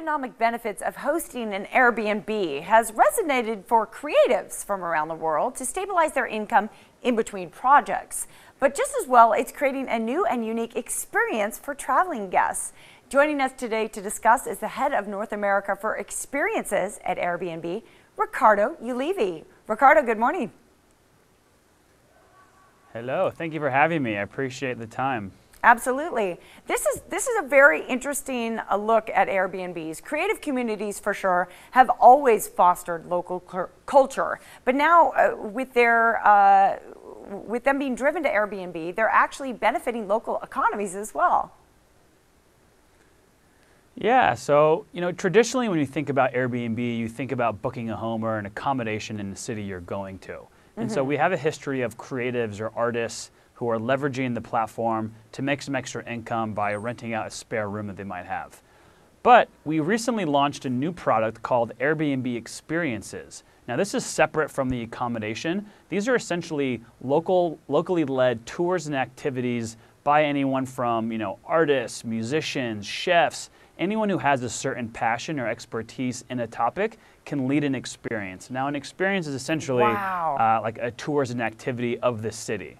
economic benefits of hosting an Airbnb has resonated for creatives from around the world to stabilize their income in between projects. But just as well, it's creating a new and unique experience for traveling guests. Joining us today to discuss is the head of North America for Experiences at Airbnb, Ricardo Ulivi. Ricardo, good morning. Hello, thank you for having me. I appreciate the time. Absolutely. This is a very interesting look at Airbnbs. Creative communities, for sure, have always fostered local culture. But now, with them being driven to Airbnb, they're actually benefiting local economies as well. Yeah, so traditionally when you think about Airbnb, you think about booking a home or an accommodation in the city you're going to. And so we have a history of creatives or artists who are leveraging the platform to make some extra income by renting out a spare room that they might have. But we recently launched a new product called Airbnb Experiences. Now this is separate from the accommodation. These are essentially locally led tours and activities by anyone from artists, musicians, chefs, anyone who has a certain passion or expertise in a topic can lead an experience. Now an experience is essentially like a tours and activity of the city.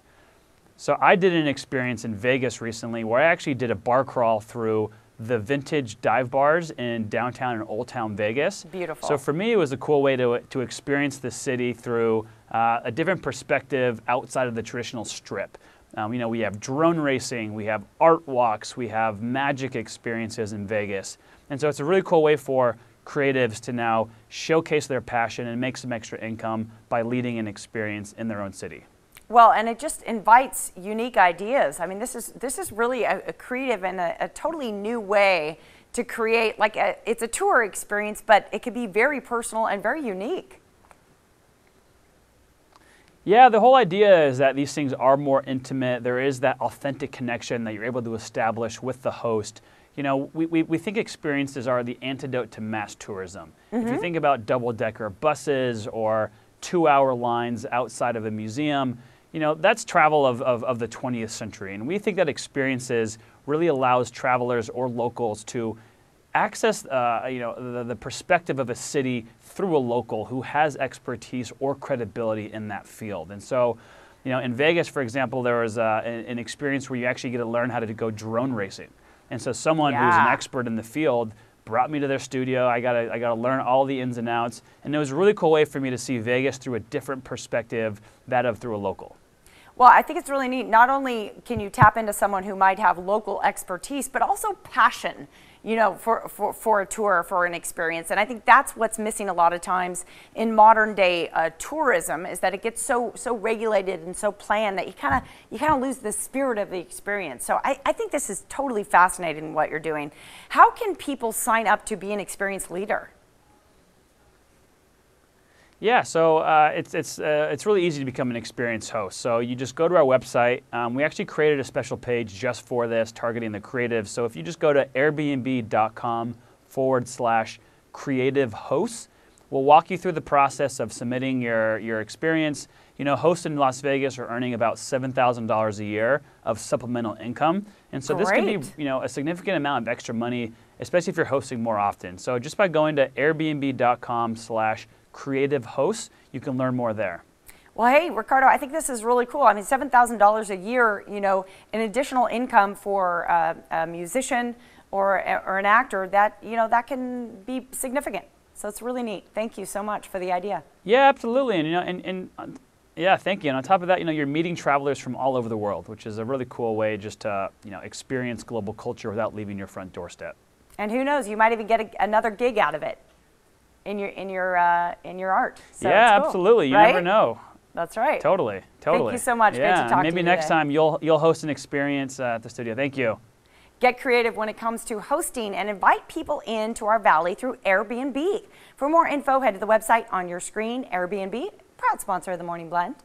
So I did an experience in Vegas recently where I actually did a bar crawl through the vintage dive bars in downtown and Old Town Vegas. Beautiful. So for me, it was a cool way to experience the city through a different perspective outside of the traditional strip. We have drone racing, we have art walks, we have magic experiences in Vegas. And so it's a really cool way for creatives to now showcase their passion and make some extra income by leading an experience in their own city. Well, and it just invites unique ideas. I mean, this is really a creative and a totally new way to create, it's a tour experience, but it could be very personal and very unique. Yeah, the whole idea is that these things are more intimate. There is that authentic connection that you're able to establish with the host. We think experiences are the antidote to mass tourism. If you think about double-decker buses or 2-hour lines outside of a museum, that's travel of the 20th century. And we think that experiences really allows travelers or locals to access the perspective of a city through a local who has expertise or credibility in that field. And so, in Vegas, for example, there was an experience where you actually get to learn how to go drone racing. And so someone who's an expert in the field brought me to their studio. I got to learn all the ins and outs. And it was a really cool way for me to see Vegas through a different perspective, through a local. Well, I think it's really neat. Not only can you tap into someone who might have local expertise, but also passion, for a tour, for an experience. And I think that's what's missing a lot of times in modern day tourism, is that it gets so regulated and so planned that you kind of lose the spirit of the experience. So I think this is totally fascinating what you're doing. How can people sign up to be an experience leader? Yeah, so it's really easy to become an experience host. So you just go to our website. We actually created a special page just for this, targeting the creatives. So if you just go to airbnb.com/creative hosts, we'll walk you through the process of submitting your experience. Hosts in Las Vegas are earning about $7,000 a year of supplemental income. And so this can be a significant amount of extra money, especially if you're hosting more often. So just by going to airbnb.com/creative hosts, you can learn more there. Well, hey, Ricardo, I think this is really cool. I mean, $7,000 a year, an additional income for a musician or an actor, that can be significant. So it's really neat. Thank you so much for the idea. Yeah, absolutely. And yeah, thank you. And on top of that, you're meeting travelers from all over the world, which is a really cool way just to, experience global culture without leaving your front doorstep. And who knows, you might even get another gig out of it in your art. So yeah, cool, absolutely. You never know. That's right. Totally. Thank you so much. Yeah, Great to talk to you maybe next time you'll host an experience at the studio. Thank you. Get creative when it comes to hosting and invite people into our valley through Airbnb. For more info, head to the website on your screen. Airbnb, proud sponsor of the Morning Blend.